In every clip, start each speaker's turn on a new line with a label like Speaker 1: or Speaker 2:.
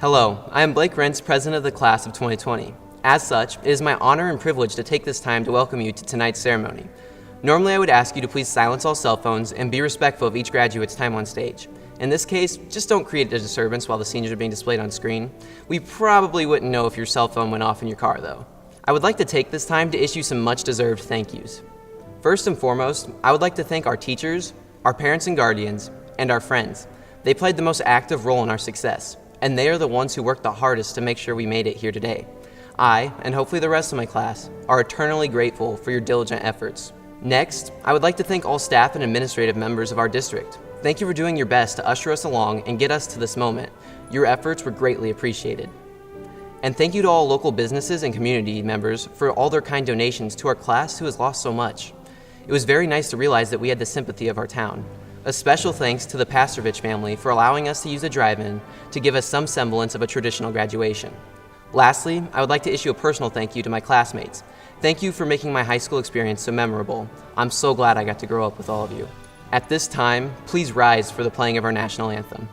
Speaker 1: Hello, I am Blake Rentz, President of the Class of 2020. As such, it is my honor and privilege to take this time to welcome you to tonight's ceremony. Normally I would ask you to please silence all cell phones and be respectful of each graduate's time on stage. In this case, just don't create a disturbance while the seniors are being displayed on screen. We probably wouldn't know if your cell phone went off in your car though. I would like to take this time to issue some much deserved thank yous. First and foremost, I would like to thank our teachers, our parents and guardians, and our friends. They played the most active role in our success, and they are the ones who worked the hardest to make sure we made it here today. I, and hopefully the rest of my class, are eternally grateful for your diligent efforts. Next, I would like to thank all staff and administrative members of our district. Thank you for doing your best to usher us along and get us to this moment. Your efforts were greatly appreciated. And thank you to all local businesses and community members for all their kind donations to our class who has lost so much. It was very nice to realize that we had the sympathy of our town. A special thanks to the Pastorvich family for allowing us to use a drive-in to give us some semblance of a traditional graduation. Lastly, I would like to issue a personal thank you to my classmates. Thank you for making my high school experience so memorable. I'm so glad I got to grow up with all of you. At this time, please rise for the playing of our national anthem.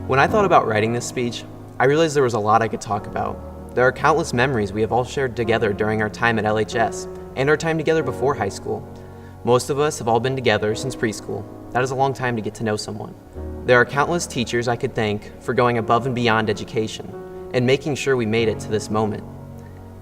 Speaker 1: When I thought about writing this speech, I realized there was a lot I could talk about. There are countless memories we have all shared together during our time at LHS and our time together before high school. Most of us have all been together since preschool. That is a long time to get to know someone. There are countless teachers I could thank for going above and beyond education and making sure we made it to this moment.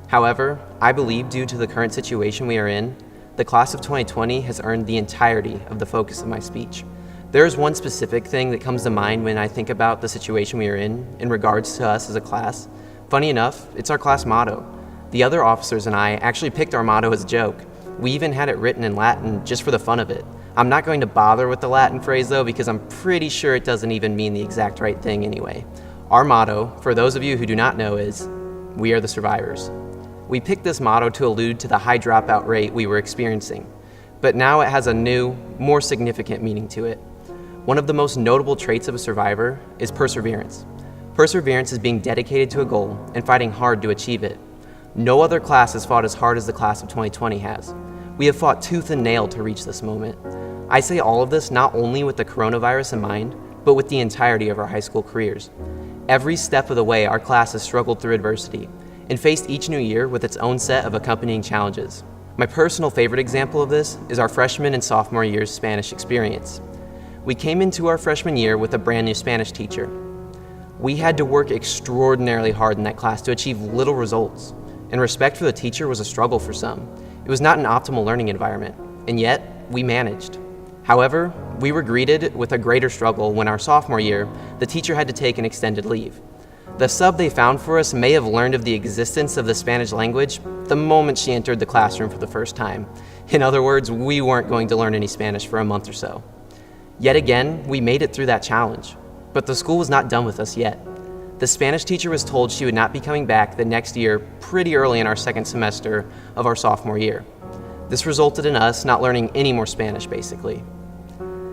Speaker 1: However, I believe due to the current situation we are in, the class of 2020 has earned the entirety of the focus of my speech. There is one specific thing that comes to mind when I think about the situation we are in regards to us as a class. Funny enough, it's our class motto. The other officers and I actually picked our motto as a joke. We even had it written in Latin just for the fun of it. I'm not going to bother with the Latin phrase though, because I'm pretty sure it doesn't even mean the exact right thing anyway. Our motto, for those of you who do not know, is, "We are the survivors." We picked this motto to allude to the high dropout rate we were experiencing, but now it has a new, more significant meaning to it. One of the most notable traits of a survivor is perseverance. Perseverance is being dedicated to a goal and fighting hard to achieve it. No other class has fought as hard as the class of 2020 has. We have fought tooth and nail to reach this moment. I say all of this not only with the coronavirus in mind, but with the entirety of our high school careers. Every step of the way, our class has struggled through adversity and faced each new year with its own set of accompanying challenges. My personal favorite example of this is our freshman and sophomore year's Spanish experience. We came into our freshman year with a brand new Spanish teacher. We had to work extraordinarily hard in that class to achieve little results, and respect for the teacher was a struggle for some. It was not an optimal learning environment, and yet we managed. However, we were greeted with a greater struggle when our sophomore year, the teacher had to take an extended leave. The sub they found for us may have learned of the existence of the Spanish language the moment she entered the classroom for the first time. In other words, we weren't going to learn any Spanish for a month or so. Yet again, we made it through that challenge, but the school was not done with us yet. The Spanish teacher was told she would not be coming back the next year pretty early in our second semester of our sophomore year. This resulted in us not learning any more Spanish, basically.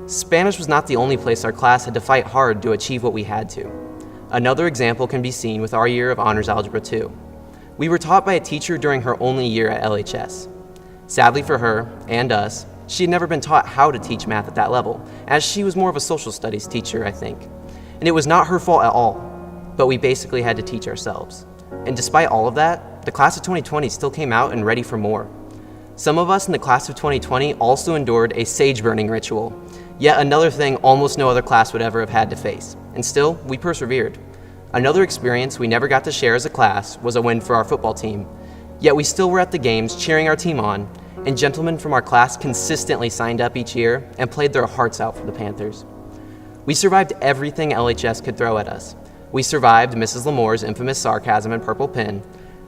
Speaker 1: Spanish was not the only place our class had to fight hard to achieve what we had to. Another example can be seen with our year of Honors Algebra 2. We were taught by a teacher during her only year at LHS. Sadly for her and us, she had never been taught how to teach math at that level, as she was more of a social studies teacher, I think. And it was not her fault at all, but we basically had to teach ourselves. And despite all of that, the class of 2020 still came out and ready for more. Some of us in the class of 2020 also endured a sage burning ritual, yet another thing almost no other class would ever have had to face. And still, we persevered. Another experience we never got to share as a class was a win for our football team. Yet we still were at the games cheering our team on, and gentlemen from our class consistently signed up each year and played their hearts out for the Panthers. We survived everything LHS could throw at us. We survived Mrs. Lamore's infamous sarcasm and purple pin.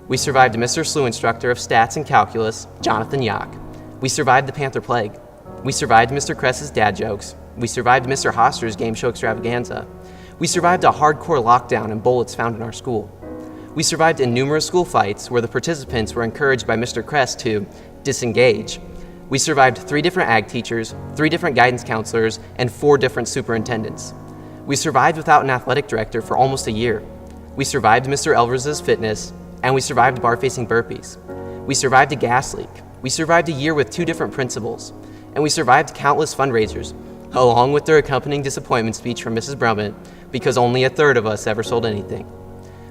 Speaker 1: We survived Mr. Slew instructor of stats and calculus, Jonathan Yock. We survived the Panther Plague. We survived Mr. Kress's dad jokes. We survived Mr. Hoster's game show extravaganza. We survived a hardcore lockdown and bullets found in our school. We survived in numerous school fights where the participants were encouraged by Mr. Kress to disengage. We survived 3 different ag teachers, 3 different guidance counselors, and 4 different superintendents. We survived without an athletic director for almost a year. We survived Mr. Elvers's fitness, and we survived bar-facing burpees. We survived a gas leak. We survived a year with 2 different principals, and we survived countless fundraisers, along with their accompanying disappointment speech from Mrs. Brummett, because only a third of us ever sold anything.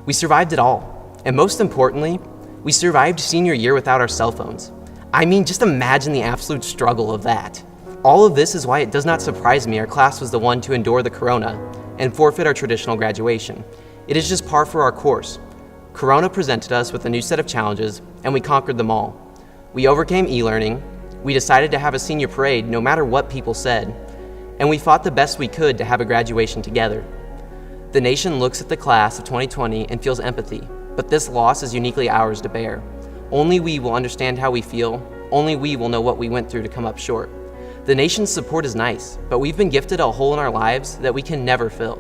Speaker 1: We survived it all, and most importantly, we survived senior year without our cell phones. I mean, just imagine the absolute struggle of that. All of this is why it does not surprise me our class was the one to endure the corona and forfeit our traditional graduation. It is just par for our course. Corona presented us with a new set of challenges, and we conquered them all. We overcame e-learning, we decided to have a senior parade no matter what people said, and we fought the best we could to have a graduation together. The nation looks at the class of 2020 and feels empathy, but this loss is uniquely ours to bear. Only we will understand how we feel, only we will know what we went through to come up short. The nation's support is nice, but we've been gifted a hole in our lives that we can never fill.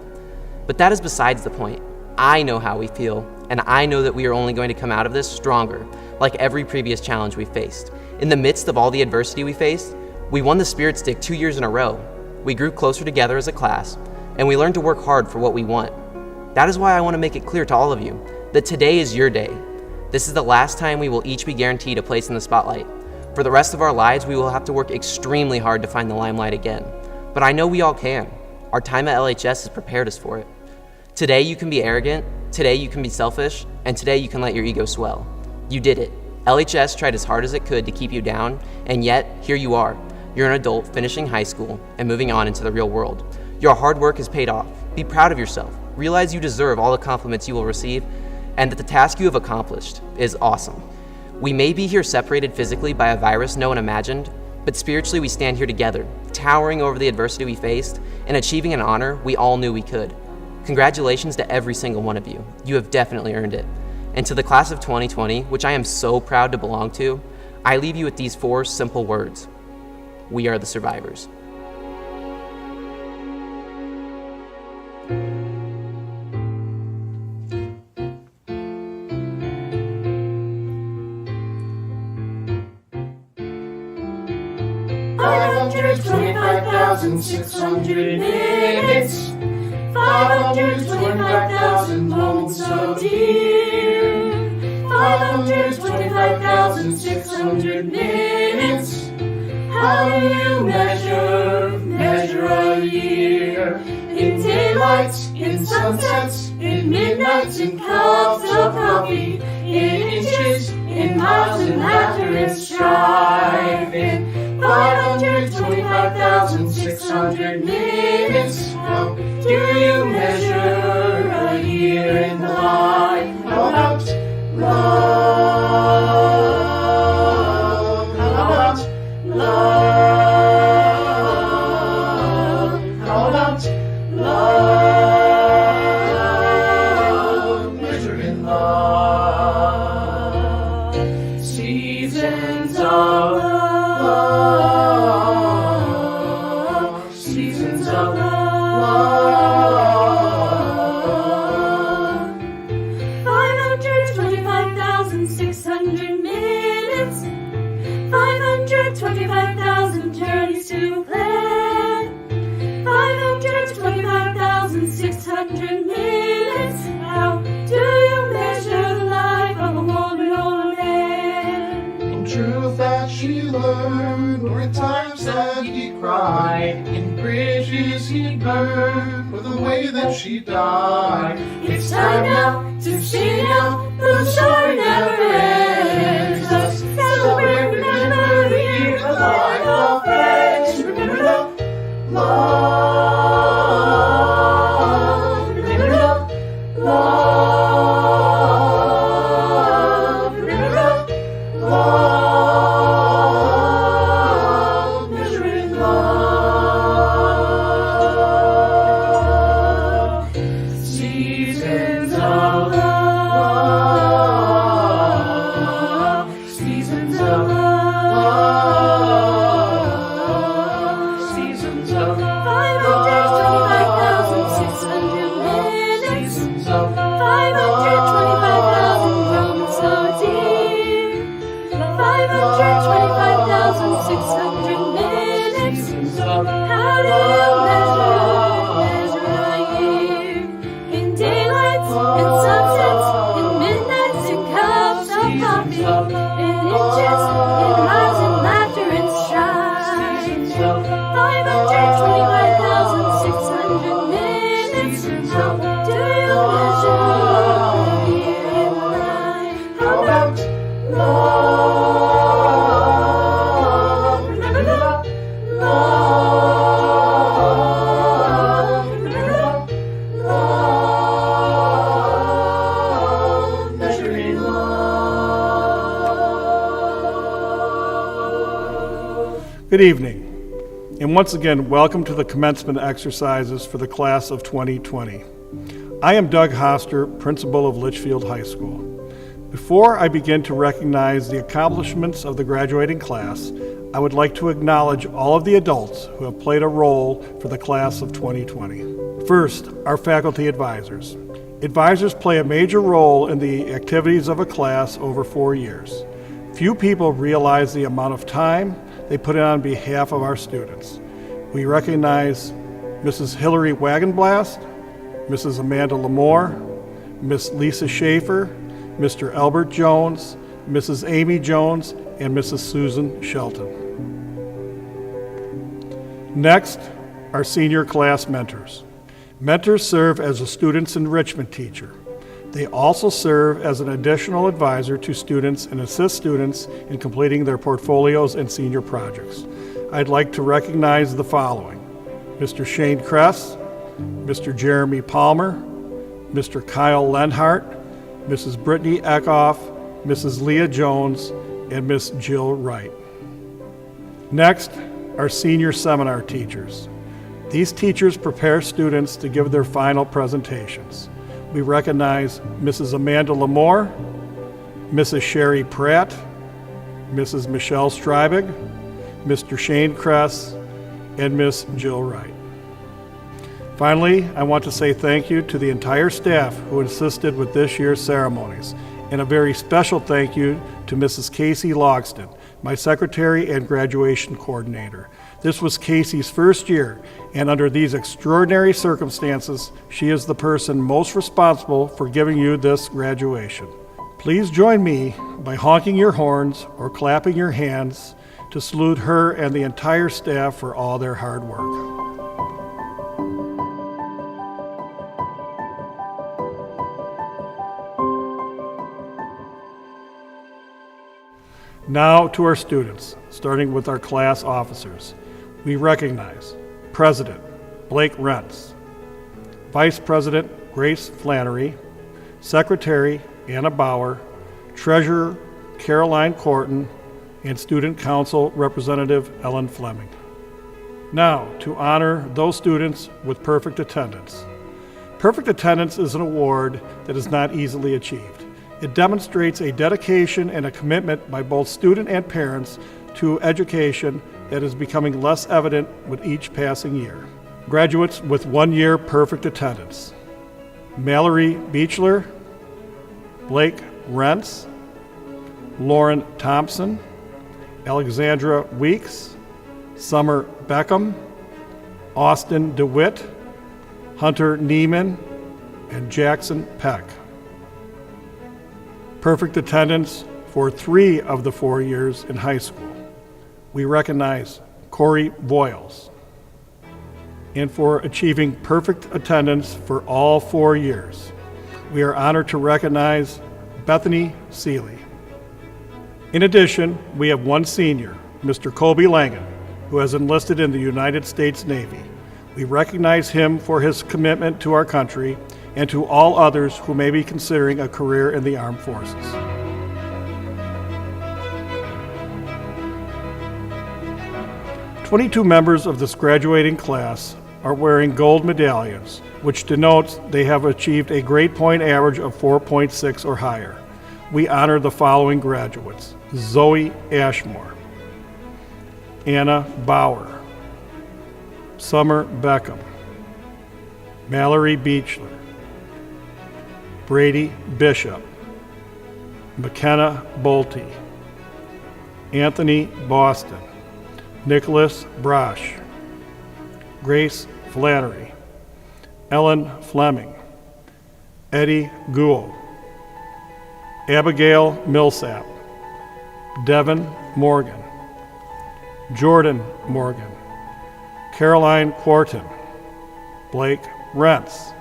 Speaker 1: But that is besides the point. I know how we feel, and I know that we are only going to come out of this stronger, like every previous challenge we faced. In the midst of all the adversity we faced, we won the Spirit Stick 2 years in a row. We grew closer together as a class, and we learned to work hard for what we want. That is why I want to make it clear to all of you that today is your day. This is the last time we will each be guaranteed a place in the spotlight. For the rest of our lives, we will have to work extremely hard to find the limelight again. But I know we all can. Our time at LHS has prepared us for it. Today you can be arrogant, today you can be selfish, and today you can let your ego swell. You did it. LHS tried as hard as it could to keep you down, and yet, here you are. You're an adult finishing high school and moving on into the real world. Your hard work has paid off. Be proud of yourself. Realize you deserve all the compliments you will receive, and that the task you have accomplished is awesome. We may be here separated physically by a virus no one imagined, but spiritually we stand here together, towering over the adversity we faced and achieving an honor we all knew we could. Congratulations to every single one of you. You have definitely earned it. And to the class of 2020, which I am so proud to belong to, I leave you with these 4 simple words. We are the survivors.
Speaker 2: $525,600 minutes, 525,000 moments so dear, 525,600 minutes. How do you measure a year? In daylight, in sunsets, in midnights, in cups of coffee, in inches, in miles, in laughter and strife. 525,600 minutes. How do you measure a year in the life? How about love? How about love? How about love? Measure in love. Seasons of love, seasons of love. 525,600 minutes, 525,000 journeys to plan, 525,600 minutes. How do you measure the life of a woman or a man?
Speaker 3: In truth that she learned, or in times that he cried, in bridges he burned, or the way that she died.
Speaker 2: It's time now to sing out The story never ends. Let's celebrate, remember the year of life of friends. Remember the love. Remember the love. Remember the love. Measuring love. Seasons of love. Seasons of love. Seasons of 525,600 minutes.
Speaker 3: Seasons of
Speaker 2: 525,000 moments so deep. 525,600 minutes.
Speaker 3: seasons of
Speaker 2: How do you measure a year? In daylights, in sunsets, in midnights, in cups of coffee, in inches, in miles, in laughter and strife. 525,600 minutes. How do you measure a year in life? How about love? Remember the love. Remember the love. Measuring love.
Speaker 4: Good evening, and once again, welcome to the commencement exercises for the class of 2020. I am Doug Hoster, principal of Litchfield High School. Before I begin to recognize the accomplishments of the graduating class, I would like to acknowledge all of the adults who have played a role for the class of 2020. First, our faculty advisors. Advisors play a major role in the activities of a class over 4 years. Few people realize the amount of time they put in on behalf of our students. We recognize Mrs. Hillary Wagenblast, Mrs. Amanda Lamore, Miss Lisa Schaefer, Mr. Albert Jones, Mrs. Amy Jones, and Mrs. Susan Shelton. Next, our senior class mentors. Mentors serve as a student's enrichment teacher. They also serve as an additional advisor to students and assist students in completing their portfolios and senior projects. I'd like to recognize the following: Mr. Shane Kress, Mr. Jeremy Palmer, Mr. Kyle Lenhart, Mrs. Brittany Eckhoff, Mrs. Leah Jones, and Miss Jill Wright. Next, our senior seminar teachers. These teachers prepare students to give their final presentations. We recognize Mrs. Amanda Lamore, Mrs. Sherry Pratt, Mrs. Michelle Strybig, Mr. Shane Kress, and Miss Jill Wright. Finally, I want to say thank you to the entire staff who assisted with this year's ceremonies, and a very special thank you to Mrs. Casey Logston, my secretary and graduation coordinator. This was Casey's first year, and under these extraordinary circumstances, she is the person most responsible for giving you this graduation. Please join me by honking your horns or clapping your hands to salute her and the entire staff for all their hard work. Now to our students, starting with our class officers. We recognize President Blake Rentz, Vice President Grace Flannery, Secretary Anna Bauer, Treasurer Caroline Corton, and Student Council Representative Ellen Fleming. Now to honor those students with perfect attendance. Perfect attendance is an award that is not easily achieved. It demonstrates a dedication and a commitment by both student and parents to education that is becoming less evident with each passing year. Graduates with 1 year perfect attendance: Mallory Beechler, Blake Rentz, Loren Thompson, Alexandra Weeks, Summer Beckham, Austin DeWitt, Hunter Neiman, and Jackson Peck. Perfect attendance for 3 of the 4 years in high school. We recognize Corey Voiles. And for achieving perfect attendance for all 4 years, we are honored to recognize Bethany Seeley. In addition, we have one senior, Mr. Colby Langen, who has enlisted in the United States Navy. We recognize him for his commitment to our country and to all others who may be considering a career in the armed forces. "22 members of this graduating class are wearing gold medallions, which denotes they have achieved a grade point average of 4.6 or higher. We honor the following graduates: Zoe Ashmore, Anna Bauer, Summer Beckham, Mallory Beechler, Brady Bishop, Makenna Bolte, Anthony Boston, Nicholas Brosh, Grace Flannery, Ellen Fleming, Eddie Guo, Abigail Millsap, Devin Morgan, Jordan Morgan, Caroline Quarton, Blake Rentz,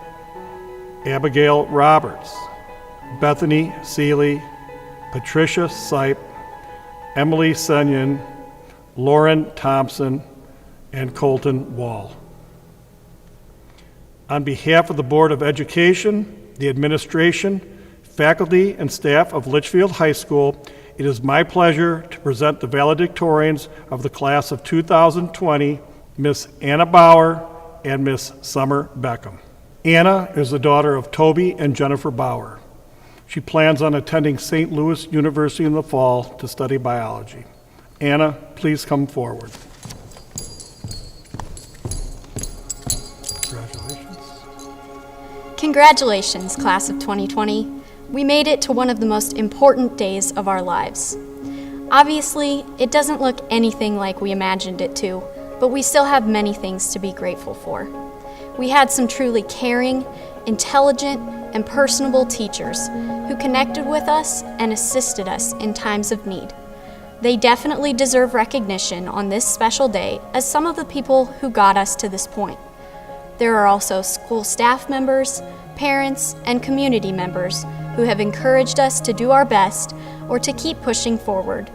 Speaker 4: Abigail Roberts, Bethany Seeley, Patricia Sipe, Emily Senyon, Loren Thompson, and Colton Wall. On behalf of the Board of Education, the administration, faculty, and staff of Litchfield High School, it is my pleasure to present the valedictorians of the class of 2020, Miss Anna Bauer and Miss Summer Beckham. Anna is the daughter of Toby and Jennifer Bauer. She plans on attending St. Louis University in the fall to study biology. Anna, please come forward. Congratulations.
Speaker 5: Congratulations, class of 2020. We made it to one of the most important days of our lives. Obviously, it doesn't look anything like we imagined it to, but we still have many things to be grateful for. We had some truly caring, intelligent, and personable teachers who connected with us and assisted us in times of need. They definitely deserve recognition on this special day as some of the people who got us to this point. There are also school staff members, parents, and community members who have encouraged us to do our best or to keep pushing forward.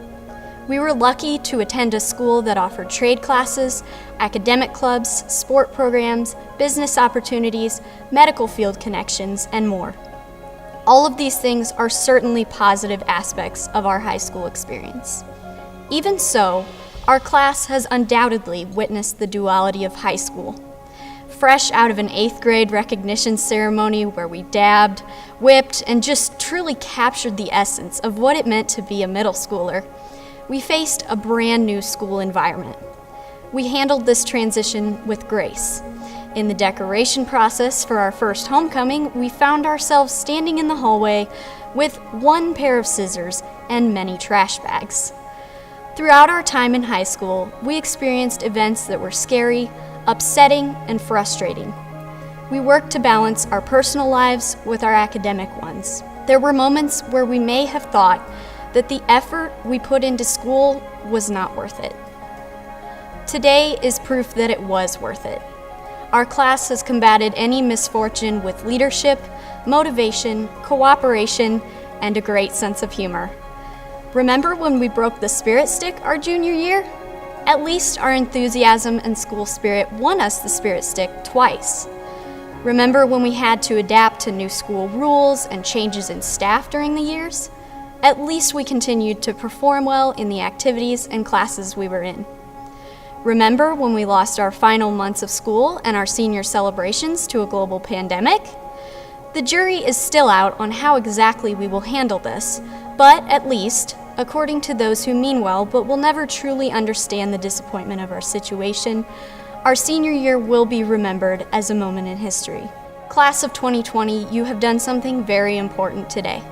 Speaker 5: We were lucky to attend a school that offered trade classes, academic clubs, sport programs, business opportunities, medical field connections, and more. All of these things are certainly positive aspects of our high school experience. Even so, our class has undoubtedly witnessed the duality of high school. Fresh out of an 8th grade recognition ceremony where we dabbed, whipped, and just truly captured the essence of what it meant to be a middle schooler, we faced a brand new school environment. We handled this transition with grace. In the decoration process for our first homecoming, we found ourselves standing in the hallway with one pair of scissors and many trash bags. Throughout our time in high school, we experienced events that were scary, upsetting, and frustrating. We worked to balance our personal lives with our academic ones. There were moments where we may have thought that the effort we put into school was not worth it. Today is proof that it was worth it. Our class has combated any misfortune with leadership, motivation, cooperation, and a great sense of humor. Remember when we broke the spirit stick our junior year? At least our enthusiasm and school spirit won us the spirit stick twice. Remember when we had to adapt to new school rules and changes in staff during the years? At least we continued to perform well in the activities and classes we were in. Remember when we lost our final months of school and our senior celebrations to a global pandemic? The jury is still out on how exactly we will handle this, but at least, according to those who mean well but will never truly understand the disappointment of our situation, our senior year will be remembered as a moment in history. Class of 2020, you have done something very important today.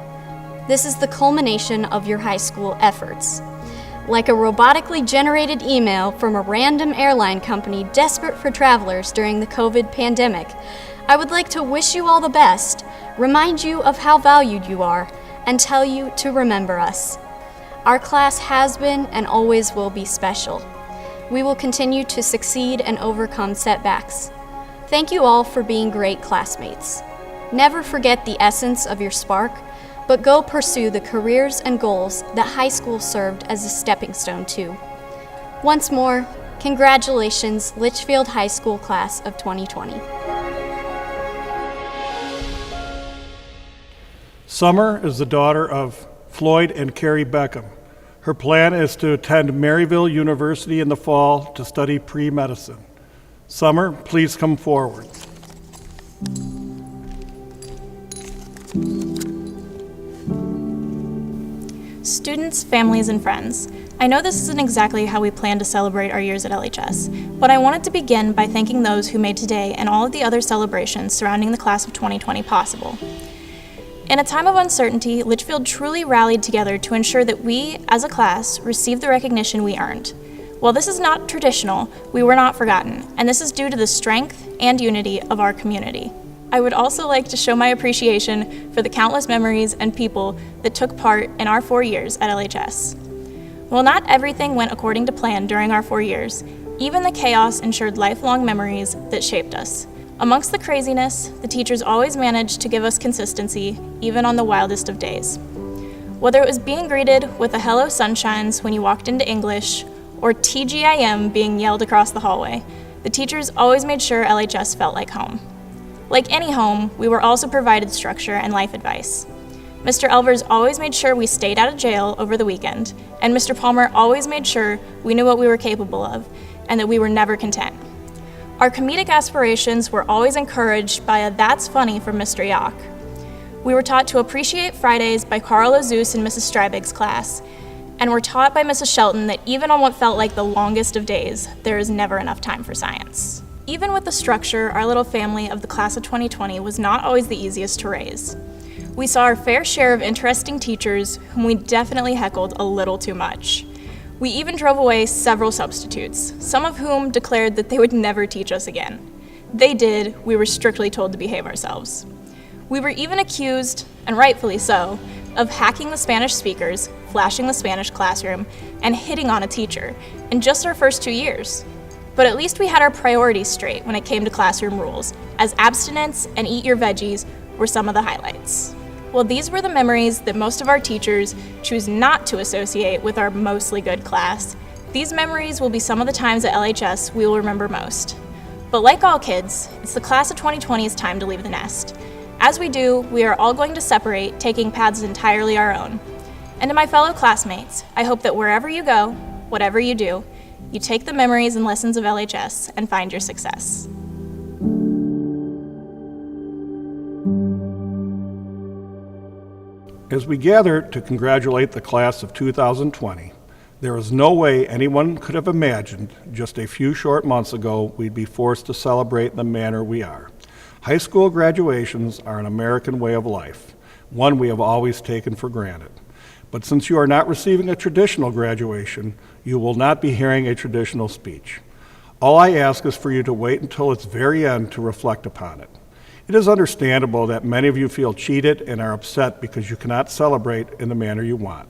Speaker 5: This is the culmination of your high school efforts. Like a robotically generated email from a random airline company desperate for travelers during the COVID pandemic, I would like to wish you all the best, remind you of how valued you are, and tell you to remember us. Our class has been and always will be special. We will continue to succeed and overcome setbacks. Thank you all for being great classmates. Never forget the essence of your spark, but go pursue the careers and goals that high school served as a stepping stone to. Once more, congratulations, Litchfield High School class of 2020.
Speaker 4: Summer is the daughter of Floyd and Carrie Beckham. Her plan is to attend Maryville University in the fall to study pre-medicine. Summer, please come forward.
Speaker 6: Students, families, and friends, I know this isn't exactly how we plan to celebrate our years at LHS, but I wanted to begin by thanking those who made today and all of the other celebrations surrounding the class of 2020 possible. In a time of uncertainty, Litchfield truly rallied together to ensure that we, as a class, received the recognition we earned. While this is not traditional, we were not forgotten, and this is due to the strength and unity of our community. I would also like to show my appreciation for the countless memories and people that took part in our 4 years at LHS. While not everything went according to plan during our 4 years, even the chaos ensured lifelong memories that shaped us. Amongst the craziness, the teachers always managed to give us consistency, even on the wildest of days. Whether it was being greeted with a hello sunshines when you walked into English, or TGIM being yelled across the hallway, the teachers always made sure LHS felt like home. Like any home, we were also provided structure and life advice. Mr. Elvers always made sure we stayed out of jail over the weekend, and Mr. Palmer always made sure we knew what we were capable of, and that we were never content. Our comedic aspirations were always encouraged by a "that's funny" from Mr. Yock. We were taught to appreciate Fridays by Carl Azus in Mrs. Strybig's class, and were taught by Mrs. Shelton that even on what felt like the longest of days, there is never enough time for science. Even with the structure, our little family of the class of 2020 was not always the easiest to raise. We saw our fair share of interesting teachers whom we definitely heckled a little too much. We even drove away several substitutes, some of whom declared that they would never teach us again. They did, we were strictly told to behave ourselves. We were even accused, and rightfully so, of hacking the Spanish speakers, flashing the Spanish classroom, and hitting on a teacher in just our first 2 years. But at least we had our priorities straight when it came to classroom rules, as abstinence and eat your veggies were some of the highlights. Well, these were the memories that most of our teachers choose not to associate with our mostly good class. These memories will be some of the times at LHS we will remember most. But like all kids, it's the class of 2020's time to leave the nest. As we do, we are all going to separate, taking paths entirely our own. And to my fellow classmates, I hope that wherever you go, whatever you do, you take the memories and lessons of LHS and find your success.
Speaker 4: As we gather to congratulate the class of 2020, there is no way anyone could have imagined just a few short months ago we'd be forced to celebrate in the manner we are. High school graduations are an American way of life, one we have always taken for granted. But since you are not receiving a traditional graduation, you will not be hearing a traditional speech. All I ask is for you to wait until its very end to reflect upon it. It is understandable that many of you feel cheated and are upset because you cannot celebrate in the manner you want,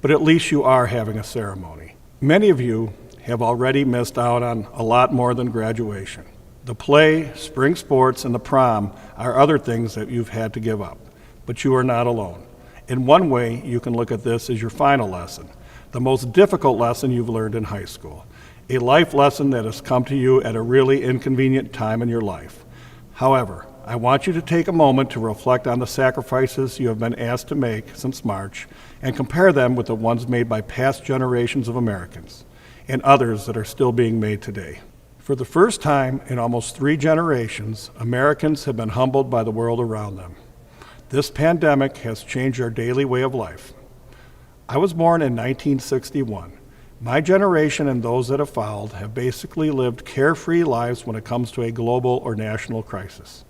Speaker 4: but at least you are having a ceremony. Many of you have already missed out on a lot more than graduation. The play, spring sports, and the prom are other things that you've had to give up, but you are not alone. In one way, you can look at this as your final lesson, the most difficult lesson you've learned in high school, a life lesson that has come to you at a really inconvenient time in your life. However, I want you to take a moment to reflect on the sacrifices you have been asked to make since March and compare them with the ones made by past generations of Americans and others that are still being made today. For the first time in almost 3 generations, Americans have been humbled by the world around them. This pandemic has changed our daily way of life. I was born in 1961. My generation and those that have followed have basically lived carefree lives when it comes to a global or national crisis.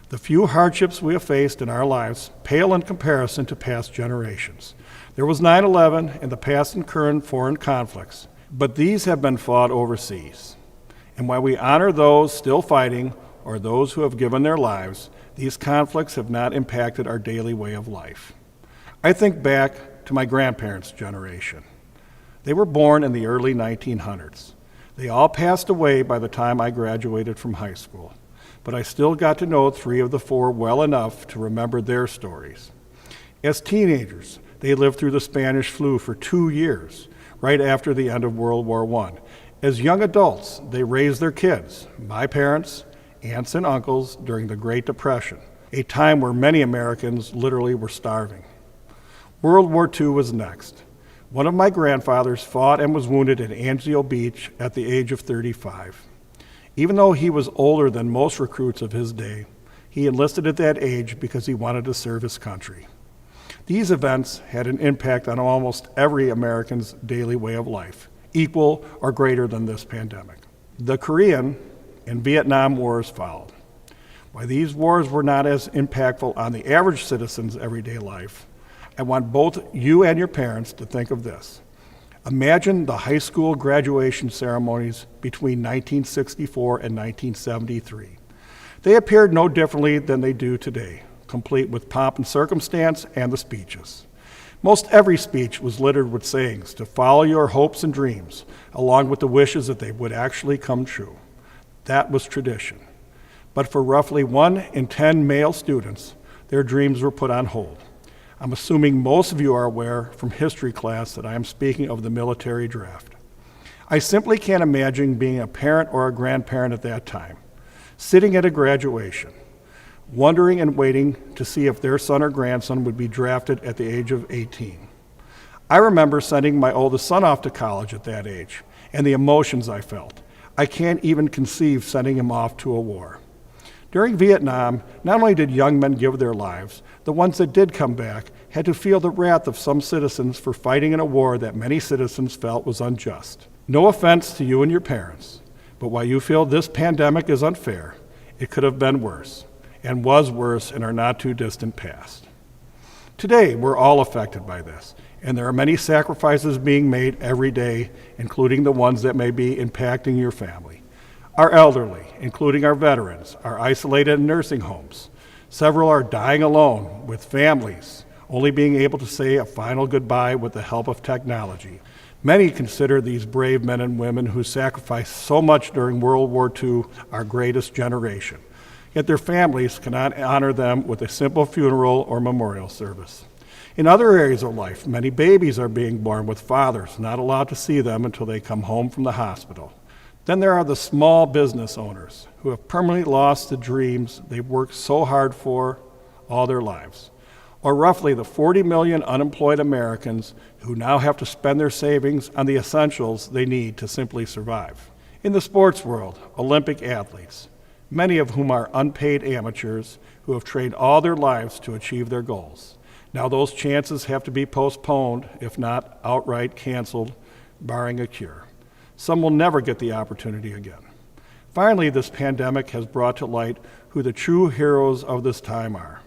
Speaker 4: The few hardships we have faced in our lives pale in comparison to past generations. There was 9/11 and the past and current foreign conflicts, but these have been fought overseas. And while we honor those still fighting or those who have given their lives, these conflicts have not impacted our daily way of life. I think back to my grandparents' generation. They were born in the early 1900s. They all passed away by the time I graduated from high school, but I still got to know 3 of the 4 well enough to remember their stories. As teenagers, they lived through the Spanish flu for 2 years, right after the end of World War I. As young adults, they raised their kids, my parents, aunts and uncles, during the Great Depression, a time where many Americans literally were starving. World War II was next. One of my grandfathers fought and was wounded at Angelo Beach at the age of 35. Even though he was older than most recruits of his day, he enlisted at that age because he wanted to serve his country. These events had an impact on almost every American's daily way of life, equal or greater than this pandemic. The Korean and Vietnam Wars followed. While these wars were not as impactful on the average citizen's everyday life, I want both you and your parents to think of this. Imagine the high school graduation ceremonies between 1964 and 1973. They appeared no differently than they do today, complete with pomp and circumstance and the speeches. Most every speech was littered with sayings to follow your hopes and dreams, along with the wishes that they would actually come true. That was tradition. But for roughly 1 in 10 male students, their dreams were put on hold. I'm assuming most of you are aware from history class that I am speaking of the military draft. I simply can't imagine being a parent or a grandparent at that time, sitting at a graduation, wondering and waiting to see if their son or grandson would be drafted at the age of 18. I remember sending my oldest son off to college at that age, and the emotions I felt. I can't even conceive sending him off to a war. During Vietnam, not only did young men give their lives, the ones that did come back had to feel the wrath of some citizens for fighting in a war that many citizens felt was unjust. No offense to you and your parents, but while you feel this pandemic is unfair, it could have been worse, and was worse in our not too distant past. Today, we're all affected by this, and there are many sacrifices being made every day, including the ones that may be impacting your family. Our elderly, including our veterans, are isolated in nursing homes. Several are dying alone with families, only being able to say a final goodbye with the help of technology. Many consider these brave men and women who sacrificed so much during World War II our greatest generation. Yet their families cannot honor them with a simple funeral or memorial service. In other areas of life, many babies are being born with fathers not allowed to see them until they come home from the hospital. Then there are the small business owners who have permanently lost the dreams they've worked so hard for all their lives. Or roughly the 40 million unemployed Americans who now have to spend their savings on the essentials they need to simply survive. In the sports world, Olympic athletes, many of whom are unpaid amateurs who have trained all their lives to achieve their goals. Now those chances have to be postponed, if not outright canceled, barring a cure. Some will never get the opportunity again. Finally, this pandemic has brought to light who the true heroes of this time are.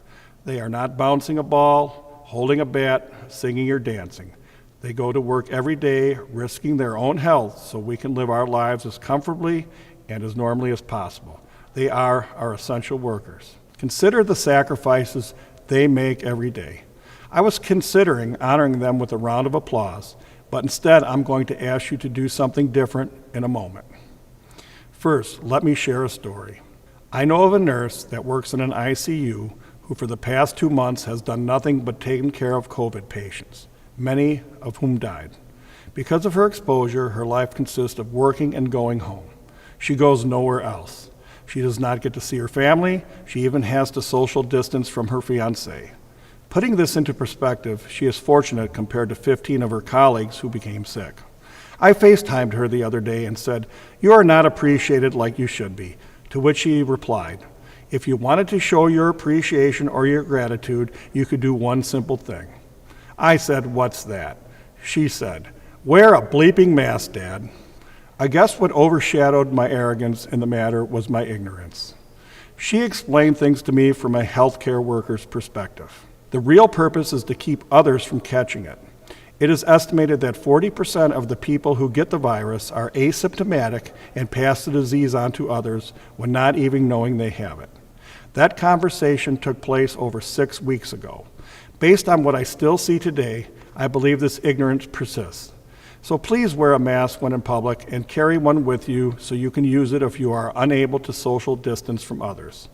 Speaker 4: They are not bouncing a ball, holding a bat, singing or dancing. They go to work every day, risking their own health so we can live our lives as comfortably and as normally as possible. They are our essential workers. Consider the sacrifices they make every day. I was considering honoring them with a round of applause, but instead I'm going to ask you to do something different in a moment. First, let me share a story. I know of a nurse that works in an ICU who for the past 2 months has done nothing but taken care of COVID patients, many of whom died. Because of her exposure, her life consists of working and going home. She goes nowhere else. She does not get to see her family. She even has to social distance from her fiancé. Putting this into perspective, she is fortunate compared to 15 of her colleagues who became sick. I FaceTimed her the other day and said, "You are not appreciated like you should be," to which she replied, "If you wanted to show your appreciation or your gratitude, you could do one simple thing." I said, "What's that?" She said, "Wear a bleeping mask, Dad." I guess what overshadowed my arrogance in the matter was my ignorance. She explained things to me from a healthcare worker's perspective. The real purpose is to keep others from catching it. It is estimated that 40% of the people who get the virus are asymptomatic and pass the disease on to others when not even knowing they have it. That conversation took place over 6 weeks ago. Based on what I still see today, I believe this ignorance persists. So please wear a mask when in public and carry one with you so you can use it if you are unable to social distance from others.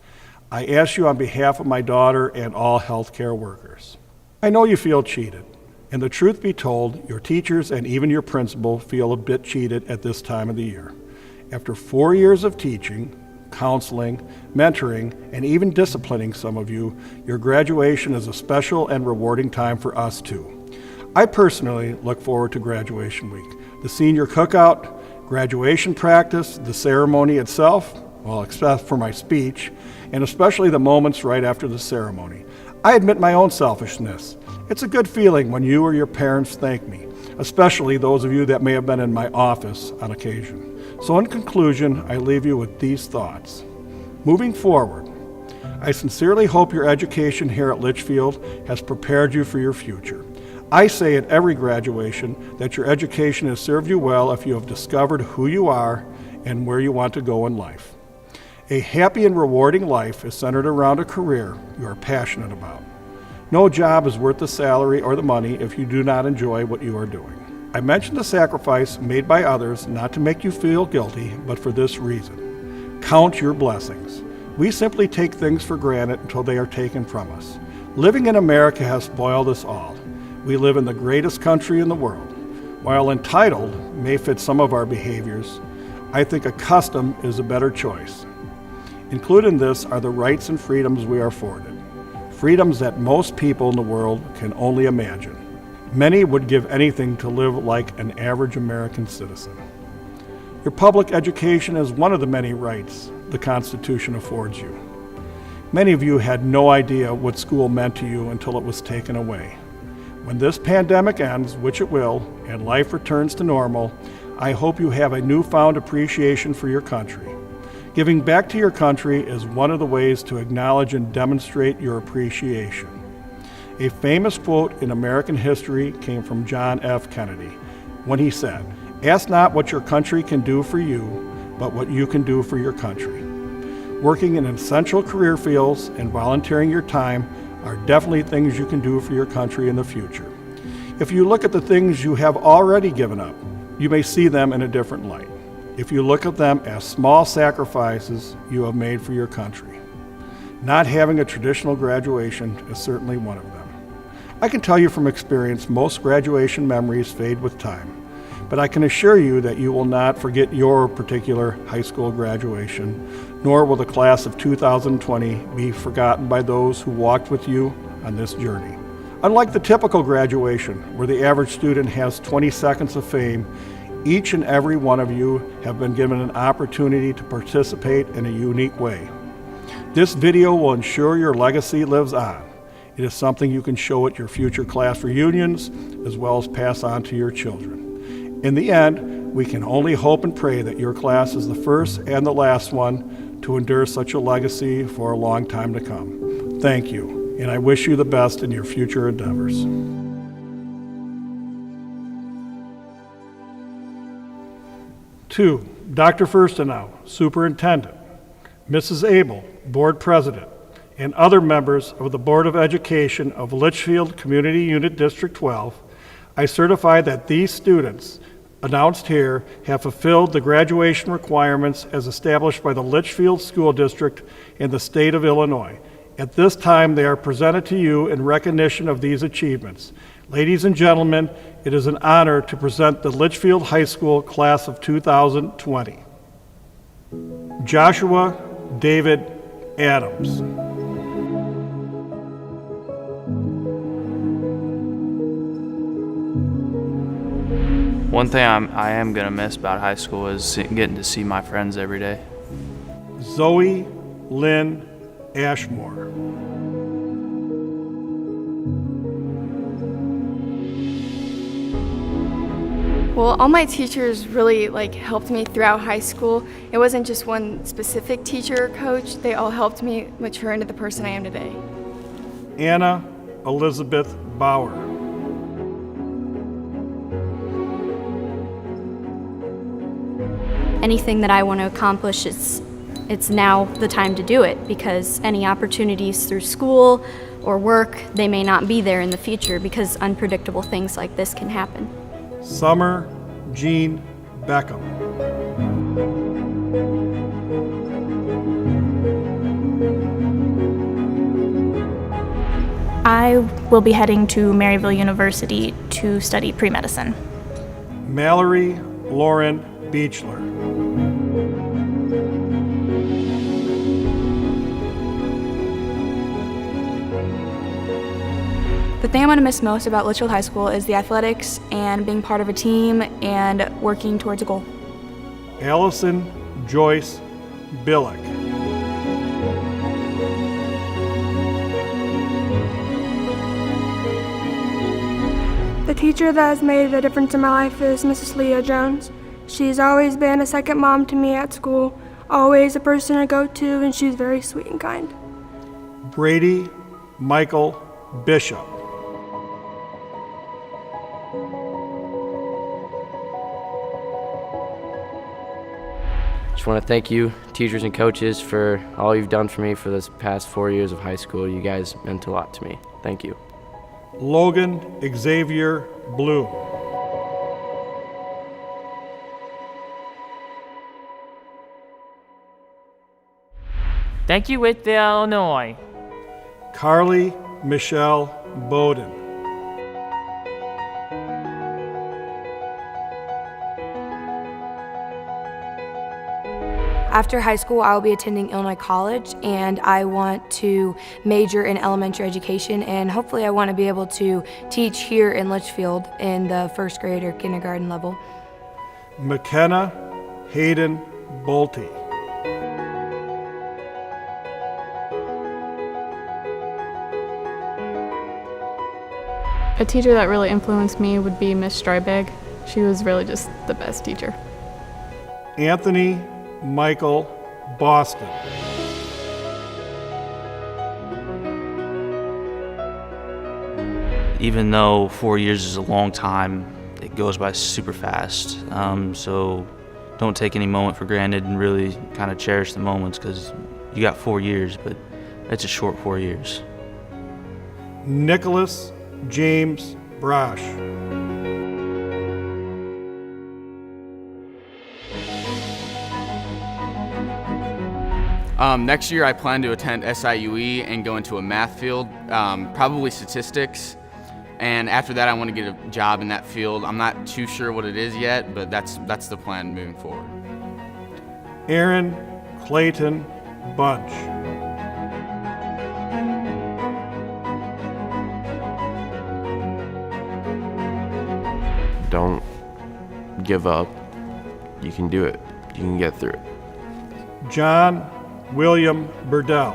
Speaker 4: I ask you on behalf of my daughter and all healthcare workers. I know you feel cheated, and the truth be told, your teachers and even your principal feel a bit cheated at this time of the year. After 4 years of teaching, counseling, mentoring, and even disciplining some of you, your graduation is a special and rewarding time for us too. I personally look forward to graduation week, the senior cookout, graduation practice, the ceremony itself, well, except for my speech, and especially the moments right after the ceremony. I admit my own selfishness. It's a good feeling when you or your parents thank me, especially those of you that may have been in my office on occasion. So in conclusion, I leave you with these thoughts. Moving forward, I sincerely hope your education here at Litchfield has prepared you for your future. I say at every graduation that your education has served you well if you have discovered who you are and where you want to go in life. A happy and rewarding life is centered around a career you are passionate about. No job is worth the salary or the money if you do not enjoy what you are doing. I mention the sacrifice made by others not to make you feel guilty, but for this reason. Count your blessings. We simply take things for granted until they are taken from us. Living in America has spoiled us all. We live in the greatest country in the world. While entitled may fit some of our behaviors, I think a custom is a better choice. Included in this are the rights and freedoms we are afforded, freedoms that most people in the world can only imagine. Many would give anything to live like an average American citizen. Your public education is one of the many rights the Constitution affords you. Many of you had no idea what school meant to you until it was taken away. When this pandemic ends, which it will, and life returns to normal, I hope you have a newfound appreciation for your country. Giving back to your country is one of the ways to acknowledge and demonstrate your appreciation. A famous quote in American history came from John F. Kennedy when he said, "Ask not what your country can do for you, but what you can do for your country." Working in essential career fields and volunteering your time are definitely things you can do for your country in the future. If you look at the things you have already given up, you may see them in a different light. If you look at them as small sacrifices you have made for your country. Not having a traditional graduation is certainly one of them. I can tell you from experience, most graduation memories fade with time, but I can assure you that you will not forget your particular high school graduation, nor will the class of 2020 be forgotten by those who walked with you on this journey. Unlike the typical graduation, where the average student has 20 seconds of fame, each and every one of you have been given an opportunity to participate in a unique way. This video will ensure your legacy lives on. It is something you can show at your future class reunions, as well as pass on to your children. In the end, we can only hope and pray that your class is the first and the last one to endure such a legacy for a long time to come. Thank you, and I wish you the best in your future endeavors. Two, Dr. Firstenau, Superintendent, Mrs. Abel, Board President, and other members of the Board of Education of Litchfield Community Unit District 12, I certify that these students announced here have fulfilled the graduation requirements as established by the Litchfield School District in the state of Illinois. At this time, they are presented to you in recognition of these achievements. Ladies and gentlemen, it is an honor to present the Litchfield High School class of 2020. Joshua David Adams.
Speaker 7: One thing I am going to miss about high school is getting to see my friends every day.
Speaker 4: Zoe Lynn Ashmore.
Speaker 8: Well, all my teachers really helped me throughout high school. It wasn't just one specific teacher or coach. They all helped me mature into the person I am today.
Speaker 4: Anna Elizabeth Bauer.
Speaker 5: Anything that I want to accomplish, it's now the time to do it, because any opportunities through school or work, they may not be there in the future because unpredictable things like this can happen.
Speaker 4: Summer Jean Beckham.
Speaker 6: I I will be heading to Maryville University to study pre-medicine.
Speaker 4: Mallory Loren Beechler.
Speaker 9: The thing I'm going to miss most about Litchfield High School is the athletics and being part of a team and working towards a goal.
Speaker 4: Allison Joyce Billick.
Speaker 10: The teacher that has made a difference in my life is Mrs. Leah Jones. She's always been a second mom to me at school, always a person to go to, and she's very sweet and kind.
Speaker 4: Brady Michael Bishop.
Speaker 11: Just want to thank you, teachers and coaches, for all you've done for me for this past 4 years of high school. You guys meant a lot to me. Thank you.
Speaker 4: Logan Xavier Bloom.
Speaker 12: Thank you, Whitfield, Illinois.
Speaker 4: Carly Michelle Bowden.
Speaker 9: After high school, I will be attending Illinois College, and I want to major in elementary education, and hopefully I want to be able to teach here in Litchfield in the first grade or kindergarten level.
Speaker 4: Makenna Hayden Bolte.
Speaker 13: A teacher that really influenced me would be Miss Strybeg. She was really just the best teacher.
Speaker 4: Anthony Michael Boston.
Speaker 7: Even though 4 years is a long time, it goes by super fast. So don't take any moment for granted and really kind of cherish the moments, because you got 4 years, but it's a short 4 years.
Speaker 4: Nicholas James Brosh.
Speaker 14: Next year I plan to attend SIUE and go into a math field, probably statistics. And after that I want to get a job in that field. I'm not too sure what it is yet, but that's the plan moving forward.
Speaker 4: Aaron Clayton Bunch.
Speaker 15: Don't give up. You can do it. You can get through it.
Speaker 4: John William Burdell.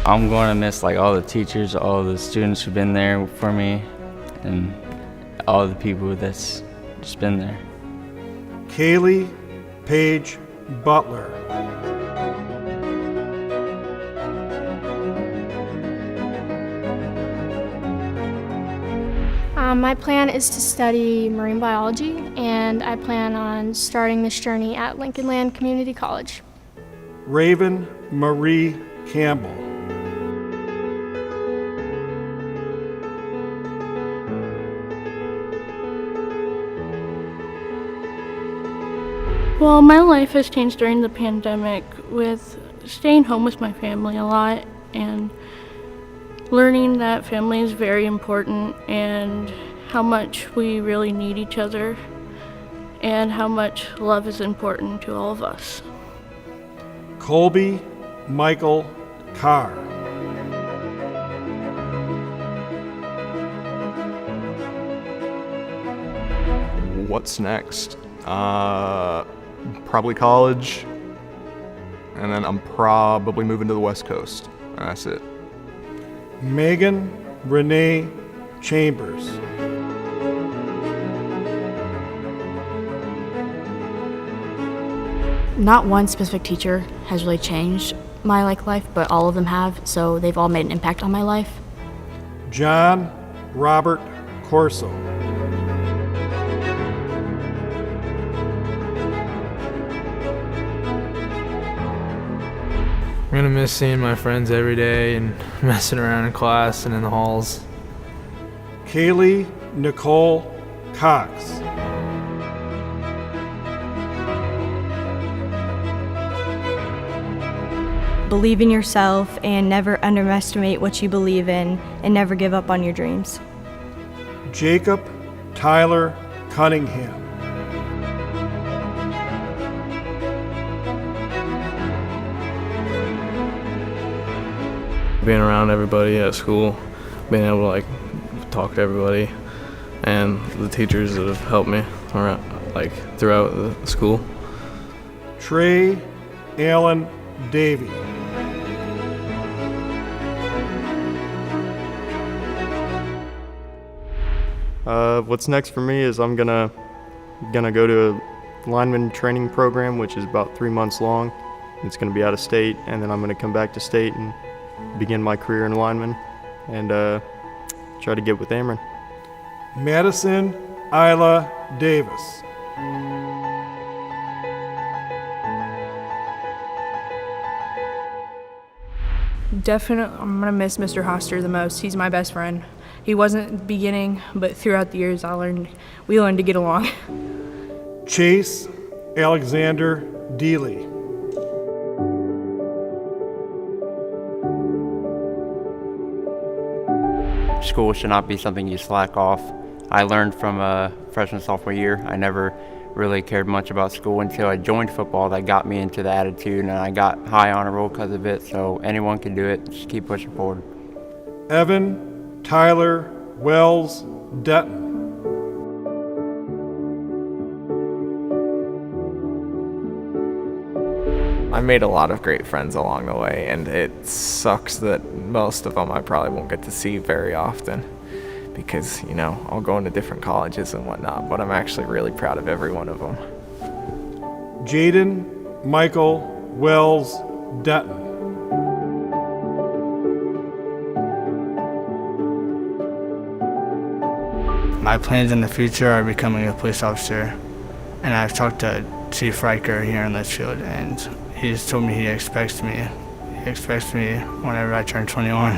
Speaker 16: I'm going to miss all the teachers, all the students who've been there for me, and all the people that's just been there.
Speaker 4: Kaylee Paige Butler.
Speaker 17: My plan is to study marine biology, and I plan on starting this journey at Lincoln Land Community College.
Speaker 4: Raven Marie Campbell.
Speaker 18: Well, my life has changed during the pandemic with staying home with my family a lot and learning that family is very important and how much we really need each other and how much love is important to all of us.
Speaker 4: Colby Michael Carr.
Speaker 19: What's next? Probably college, and then I'm probably moving to the West Coast, and that's it.
Speaker 4: Megan Renee Chambers.
Speaker 20: Not one specific teacher has really changed my life, but all of them have, so they've all made an impact on my life.
Speaker 4: John Robert Corso.
Speaker 21: I'm gonna miss seeing my friends every day and messing around in class and in the halls.
Speaker 4: Kaylee Nicole Cox.
Speaker 1: believe in yourself and never underestimate what you believe in and never give up on your dreams.
Speaker 4: Jacob Tyler Cunningham.
Speaker 21: Being around everybody at school, being able to like talk to everybody, and the teachers that have helped me around, like throughout the school.
Speaker 4: Trey Allen Davey.
Speaker 22: What's next for me is I'm gonna go to a lineman training program, which is about 3 months long. It's gonna be out of state, and then I'm gonna come back to state and begin my career in lineman and try to get with Ameren.
Speaker 4: Madison Isla Davis.
Speaker 23: Definitely, I'm going to miss Mr. Hoster the most. He's my best friend. He wasn't at the beginning, but throughout the years we learned to get along.
Speaker 4: Chase Alexander Deely.
Speaker 24: School should not be something you slack off. I learned from freshman, sophomore year. I never really cared much about school until I joined football. That got me into the attitude, and I got high honor roll because of it. So anyone can do it. Just keep pushing forward.
Speaker 4: Evan Tyler Wells Detton.
Speaker 25: I made a lot of great friends along the way, and it sucks that most of them I probably won't get to see very often because, you know, I'll go into different colleges and whatnot, but I'm actually really proud of every one of them.
Speaker 4: Jaden Michael Wells Detton.
Speaker 26: My plans in the future are becoming a police officer, and I've talked to Chief Riker here in Litchfield, and he's told me he expects me whenever I turn 21.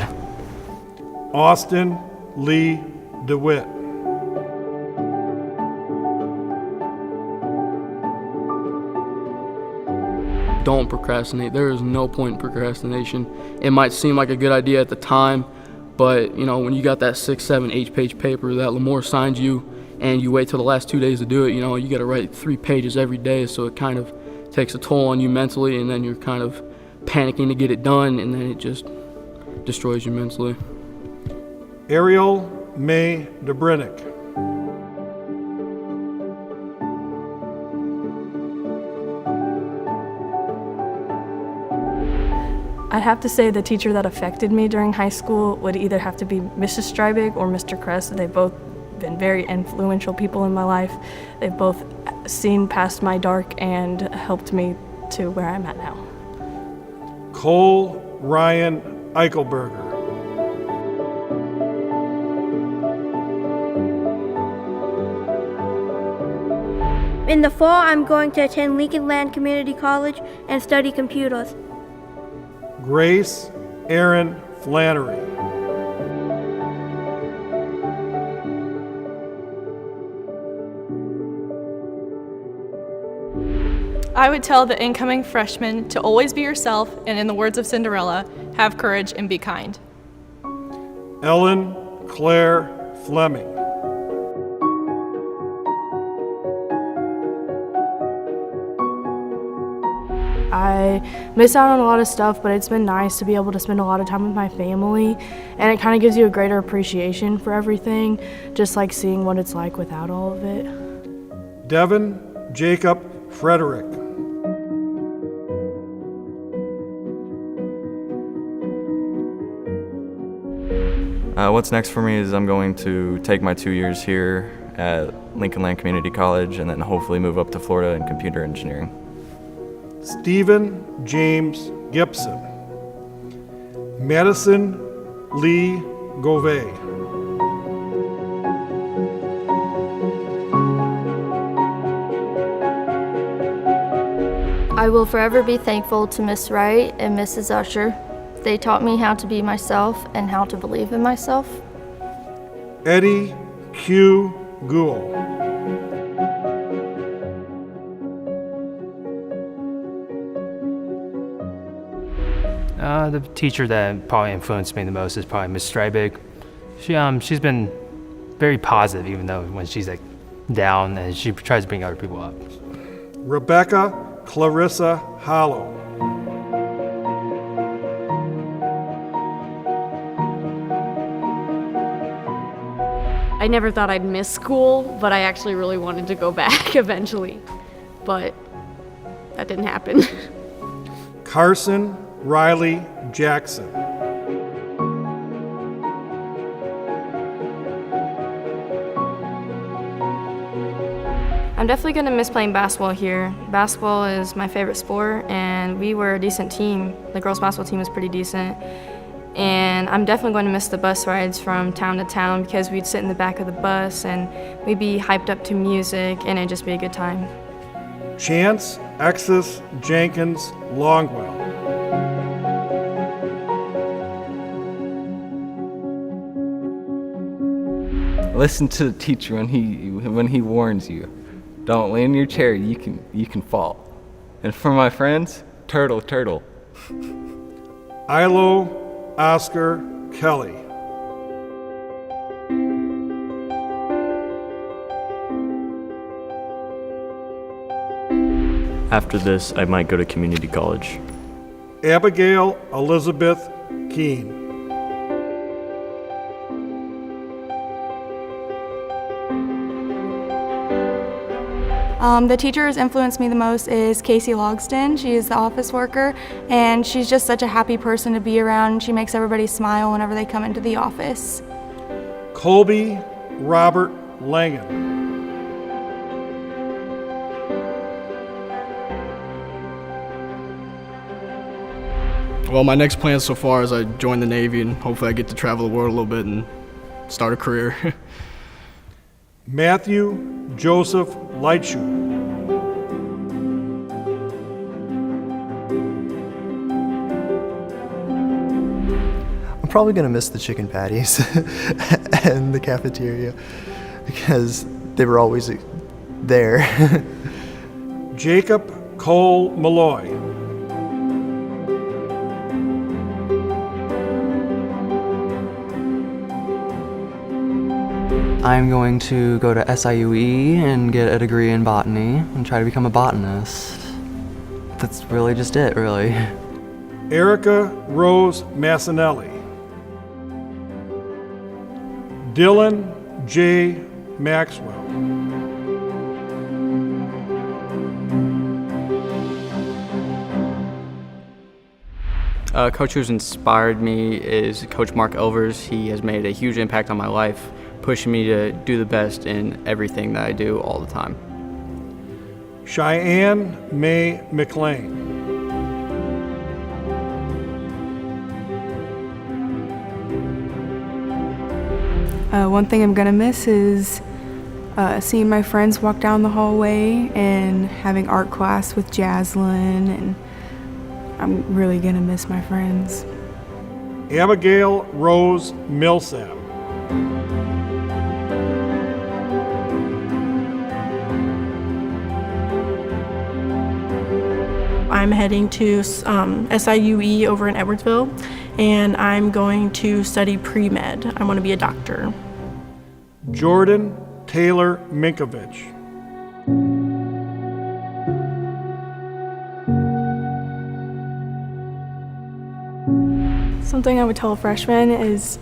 Speaker 4: Austin Lee DeWitt.
Speaker 27: Don't procrastinate. There is no point in procrastination. It might seem like a good idea at the time, but you know, when you got that 6, 7, 8-page paper that Lamore signed you and you wait till the last 2 days to do it, you know, you got to write 3 pages every day, so it kind of takes a toll on you mentally, and then you're kind of panicking to get it done, and then it just destroys you mentally.
Speaker 4: Ariel May DeBrinnick.
Speaker 28: I'd have to say the teacher that affected me during high school would either have to be Mrs. Strybig or Mr. Kress. They've both been very influential people in my life. They've both seen past my dark and helped me to where I'm at now.
Speaker 4: Cole Ryan Eichelberger.
Speaker 10: In the fall, I'm going to attend Lincoln Land Community College and study computers.
Speaker 4: Grace Aaron Flannery.
Speaker 29: I would tell the incoming freshmen to always be yourself, and in the words of Cinderella, have courage and be kind.
Speaker 4: Ellen Claire Fleming.
Speaker 28: I miss out on a lot of stuff, but it's been nice to be able to spend a lot of time with my family, and it kind of gives you a greater appreciation for everything, just like seeing what it's like without all of it.
Speaker 4: Devin Jacob Frederick.
Speaker 30: What's next for me is I'm going to take my 2 years here at Lincoln Land Community College and then hopefully move up to Florida in computer engineering.
Speaker 4: Stephen James Gibson. Madison Lee Govey.
Speaker 31: I will forever be thankful to Miss Wright and Mrs. Usher. They taught me how to be myself and how to believe in myself.
Speaker 4: Eddie Q. Gould.
Speaker 2: The teacher that probably influenced me the most is probably Miss Strybig. She's been very positive, even though when she's like down, and she tries to bring other people up.
Speaker 4: Rebecca Clarissa Hollow.
Speaker 3: I never thought I'd miss school, but I actually really wanted to go back eventually. But that didn't happen.
Speaker 4: Carson Riley Jackson.
Speaker 31: I'm definitely going to miss playing basketball here. Basketball is my favorite sport, and we were a decent team. The girls' basketball team was pretty decent. And I'm definitely going to miss the bus rides from town to town because we'd sit in the back of the bus and we'd be hyped up to music, and it'd just be a good time.
Speaker 4: Chance Exis Jenkins Longwell.
Speaker 5: Listen to the teacher when he warns you. Don't lay in your chair, you can fall. And for my friends, turtle.
Speaker 4: Ilo Oscar Kelly.
Speaker 6: After this, I might go to community college.
Speaker 4: Abigail Elizabeth Keene.
Speaker 7: The teacher who's influenced me the most is Casey Logston. She is the office worker, and she's just such a happy person to be around. She makes everybody smile whenever they come into the office.
Speaker 4: Colby Robert Langan.
Speaker 8: Well, my next plan so far is I join the Navy, and hopefully I get to travel the world a little bit and start a career.
Speaker 4: Matthew Joseph Lightshoe.
Speaker 9: I'm probably going to miss the chicken patties and the cafeteria because they were always there.
Speaker 4: Jacob Cole Malloy.
Speaker 11: I'm going to go to SIUE and get a degree in botany and try to become a botanist. That's really just it, really.
Speaker 4: Erica Rose Massinelli. Dylan J. Maxwell.
Speaker 27: Coach who's inspired me is Coach Mark Elvers. He has made a huge impact on my life, pushing me to do the best in everything that I do all the time.
Speaker 4: Cheyenne May McLean.
Speaker 28: One thing I'm gonna miss is seeing my friends walk down the hallway and having art class with Jaslyn, and I'm really gonna miss my friends.
Speaker 4: Abigail Rose Millsap.
Speaker 12: I'm heading to SIUE over in Edwardsville, and I'm going to study pre-med. I want to be a doctor.
Speaker 4: Jordan Taylor Minkovich.
Speaker 10: Something I would tell a freshman is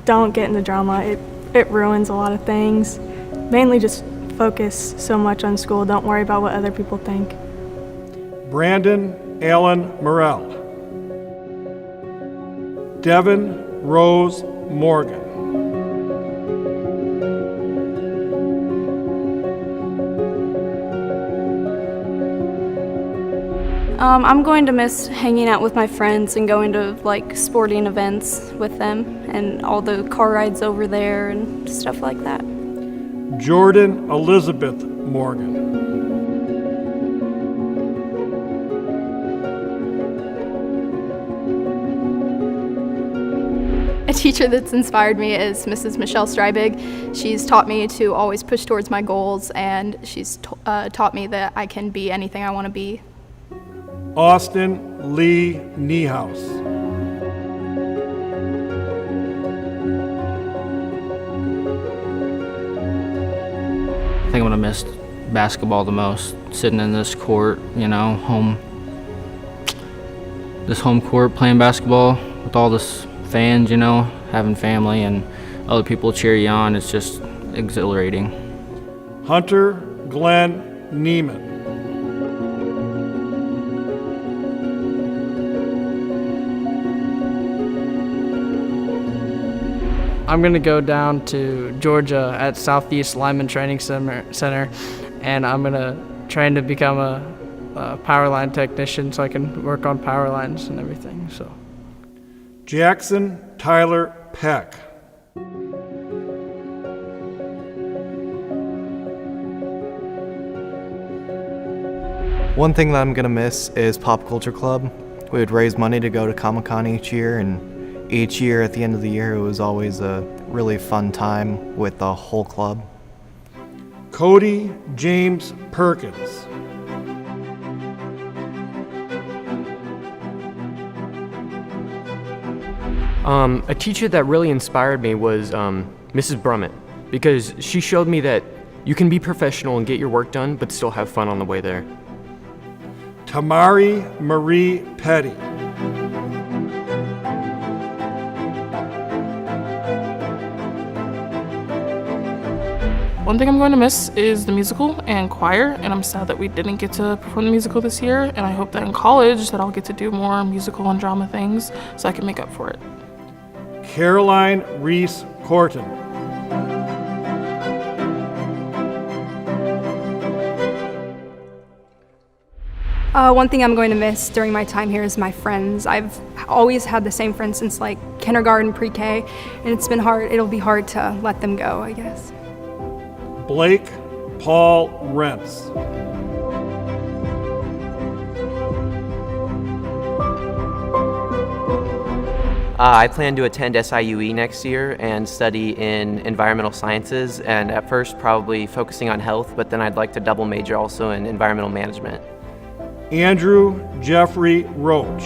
Speaker 10: don't get into drama. It ruins a lot of things. Mainly just focus so much on school. Don't worry about what other people think.
Speaker 4: Brandon Allen Morrell. Devin Rose Morgan.
Speaker 7: I'm going to miss hanging out with my friends and going to like sporting events with them and all the car rides over there and stuff like that.
Speaker 4: Jordan Elizabeth Morgan.
Speaker 29: A teacher that's inspired me is Mrs. Michelle Strybig. She's taught me to always push towards my goals, and she's taught me that I can be anything I want to be.
Speaker 4: Austin Lee Niehaus.
Speaker 27: think I'm gonna miss basketball the most. Sitting in this court, you know, this home court playing basketball with all this fans, you know, having family and other people cheer you on. It's just exhilarating.
Speaker 4: Hunter Glenn Neiman.
Speaker 8: I'm going to go down to Georgia at Southeast Lineman Training Center, and I'm going to train to become a power line technician so I can work on power lines and everything. So,
Speaker 4: Jackson Tyler Peck.
Speaker 9: One thing that I'm gonna miss is Pop Culture Club. We would raise money to go to Comic-Con each year, and each year at the end of the year it was always a really fun time with the whole club.
Speaker 4: Cody James Perkins.
Speaker 1: A teacher that really inspired me was Mrs. Brummett, because she showed me that you can be professional and get your work done, but still have fun on the way there.
Speaker 4: Tamari Marie Petty.
Speaker 12: One thing I'm going to miss is the musical and choir, and I'm sad that we didn't get to perform the musical this year, and I hope that in college that I'll get to do more musical and drama things so I can make up for it.
Speaker 4: Caroline Reese Corton.
Speaker 29: One thing I'm going to miss during my time here is my friends. I've always had the same friends since like kindergarten, pre-K, and it's been hard. It'll be hard to let them go, I guess.
Speaker 4: Blake Paul Rentz.
Speaker 13: I plan to attend SIUE next year and study in environmental sciences, and at first probably focusing on health, but then I'd like to double major also in environmental management.
Speaker 4: Andrew Jeffrey Roach.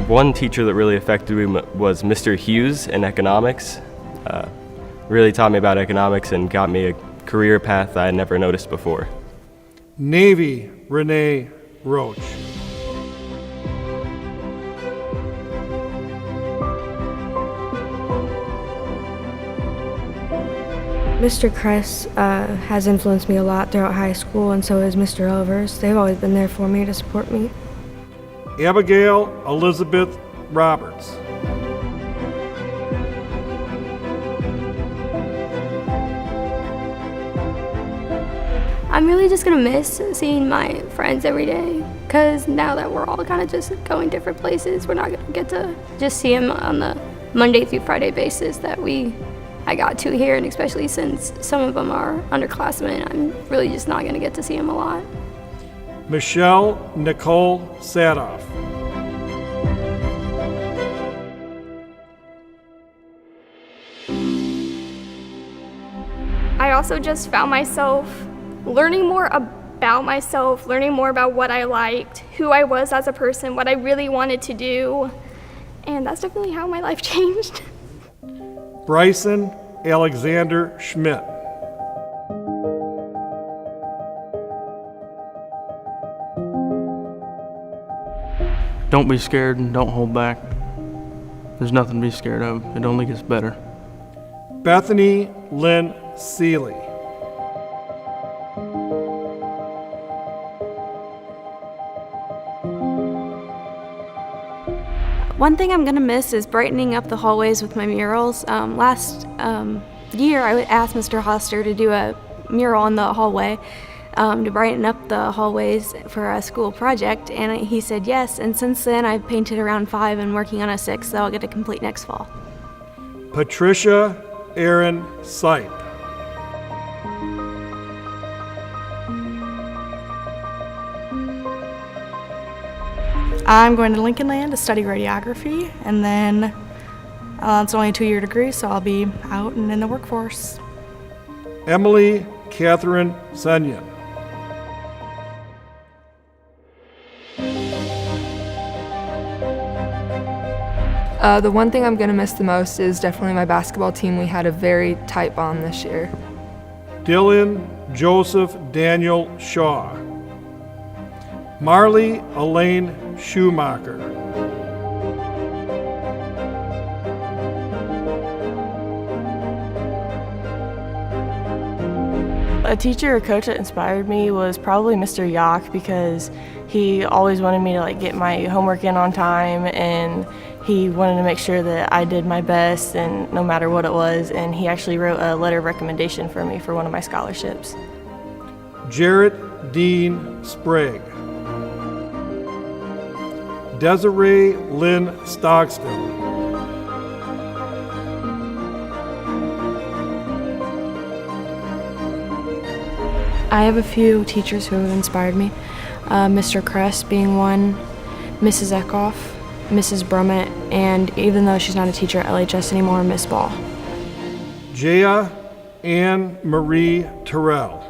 Speaker 6: One teacher that really affected me was Mr. Hughes in economics. Really taught me about economics and got me a career path I had never noticed before.
Speaker 4: Navy Renee Roach.
Speaker 10: Mr. Kress has influenced me a lot throughout high school, and so has Mr. Elvers. They've always been there for me to support me.
Speaker 4: Abigail Elizabeth Roberts.
Speaker 14: I'm really just gonna miss seeing my friends every day, because now that we're all kind of just going different places, we're not gonna get to just see them on the Monday through Friday basis that I got to here, and especially since some of them are underclassmen, I'm really just not gonna get to see them a lot.
Speaker 4: Michelle Nicole Sadoff.
Speaker 14: I also just found myself learning more about myself, learning more about what I liked, who I was as a person, what I really wanted to do, and that's definitely how my life changed.
Speaker 4: Bryson Alexander Schmidt.
Speaker 27: Don't be scared and don't hold back. There's nothing to be scared of. It only gets better.
Speaker 4: Bethany Lynn Seeley.
Speaker 3: One thing I'm going to miss is brightening up the hallways with my murals. Last year I asked Mr. Hoster to do a mural in the hallway to brighten up the hallways for a school project, and he said yes, and since then I've painted around 5 and working on a 6 that I'll get to complete next fall.
Speaker 4: Patricia Aaron Sipe.
Speaker 28: I'm going to Lincoln Land to study radiography, and then it's only a 2-year degree, so I'll be out and in the workforce.
Speaker 4: Emily Catherine Senyan.
Speaker 15: The one thing I'm going to miss the most is definitely my basketball team. We had a very tight bond this year.
Speaker 4: Dylan Joseph Daniel Shaw. Marley Elaine Schumacher.
Speaker 16: A teacher or coach that inspired me was probably Mr. Yock, because he always wanted me to get my homework in on time, and he wanted to make sure that I did my best, and no matter what it was, and he actually wrote a letter of recommendation for me for one of my scholarships.
Speaker 4: Jarrett Dean Sprague. Desiree Lynn Stockstill.
Speaker 31: I have a few teachers who have inspired me. Mr. Kress being one, Mrs. Eckhoff, Mrs. Brummett, and even though she's not a teacher at LHS anymore, Miss Ball.
Speaker 4: Jaya Ann Marie Terrell.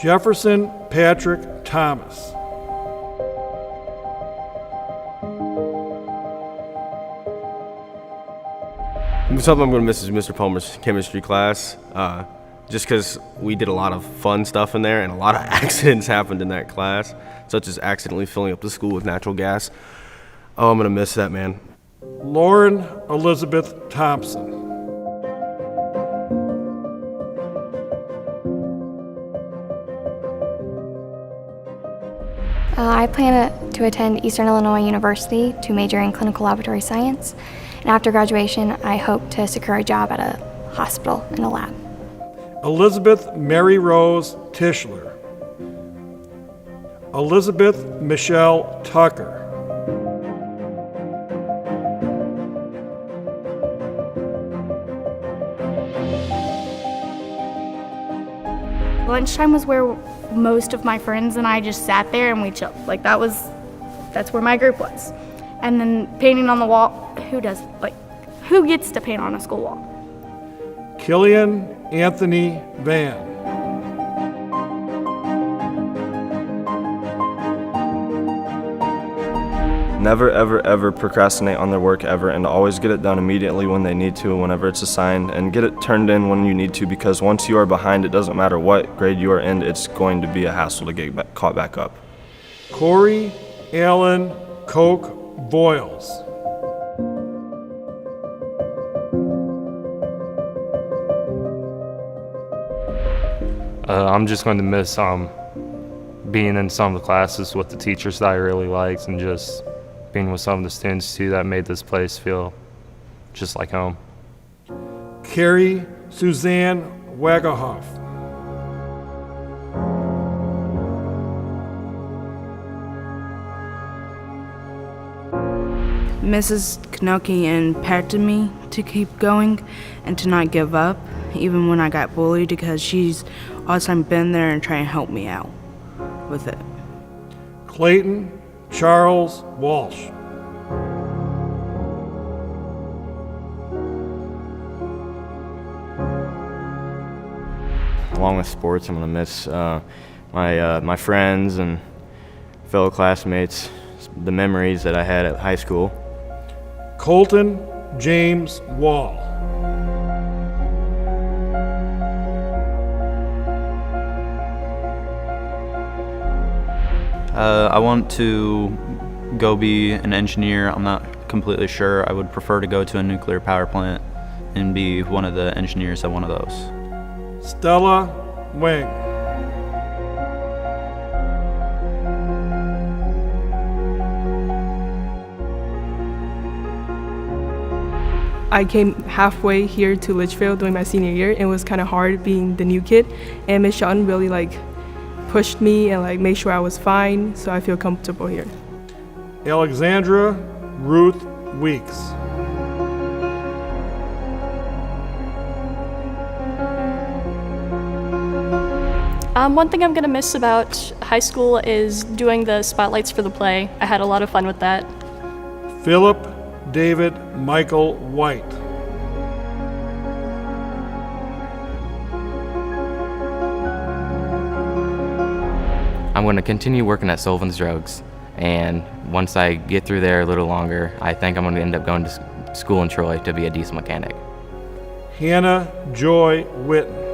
Speaker 4: Jefferson Patrick Thomas.
Speaker 6: Something I'm going to miss is Mr. Palmer's chemistry class. Just because we did a lot of fun stuff in there and a lot of accidents happened in that class, such as accidentally filling up the school with natural gas. Oh, I'm going to miss that, man.
Speaker 4: Loren Elizabeth Thompson.
Speaker 14: I plan to attend Eastern Illinois University to major in clinical laboratory science. And after graduation, I hope to secure a job at a hospital in a lab.
Speaker 4: Elizabeth Mary Rose Tischler. Elizabeth Michelle Tucker.
Speaker 17: Lunchtime was where most of my friends and I just sat there and we chilled. That's where my group was. And then painting on the wall, who gets to paint on a school wall?
Speaker 4: Killian Anthony Van.
Speaker 30: Never, ever, ever procrastinate on their work ever, and always get it done immediately when they need to, whenever it's assigned, and get it turned in when you need to, because once you are behind, it doesn't matter what grade you are in, it's going to be a hassle to get caught back up.
Speaker 4: Corey Allen Koch Boyles.
Speaker 18: I'm just going to miss being in some of the classes with the teachers that I really liked, and just being with some of the students too that made this place feel just like home.
Speaker 4: Carrie Suzanne Wagahoff.
Speaker 19: Mrs. Knoke impacted me to keep going and to not give up, even when I got bullied, because she's all the time been there and trying to help me out with it.
Speaker 4: Clayton Charles Walsh.
Speaker 30: Along with sports, I'm going to miss my friends and fellow classmates, the memories that I had at high school.
Speaker 4: Colton James Wall.
Speaker 20: I want to go be an engineer. I'm not completely sure. I would prefer to go to a nuclear power plant and be one of the engineers at one of those.
Speaker 4: Stella Wing.
Speaker 21: I came halfway here to Litchfield during my senior year. It was kind of hard being the new kid, and Miss Sean really pushed me and made sure I was fine, so I feel comfortable here.
Speaker 4: Alexandra Ruth Weeks.
Speaker 22: One thing I'm going to miss about high school is doing the spotlights for the play. I had a lot of fun with that.
Speaker 4: Philip David Michael White.
Speaker 21: I'm going to continue working at Sullivan's Drugs
Speaker 13: And once I get through there a little longer, I think I'm going to end up going to school in Troy to be a diesel mechanic.
Speaker 4: Hannah Joy Witten.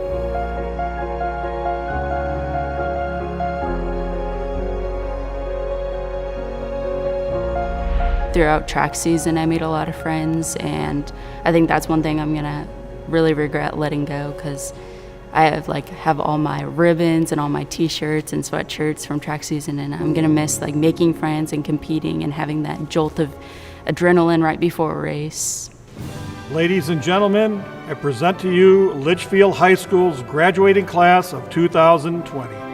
Speaker 1: Throughout track season, I made a lot of friends, and I think that's one thing I'm gonna really regret letting go, because I have all my ribbons and all my t-shirts and sweatshirts from track season, and I'm gonna miss making friends and competing and having that jolt of adrenaline right before a race.
Speaker 4: Ladies and gentlemen, I present to you Litchfield High School's graduating class of 2020.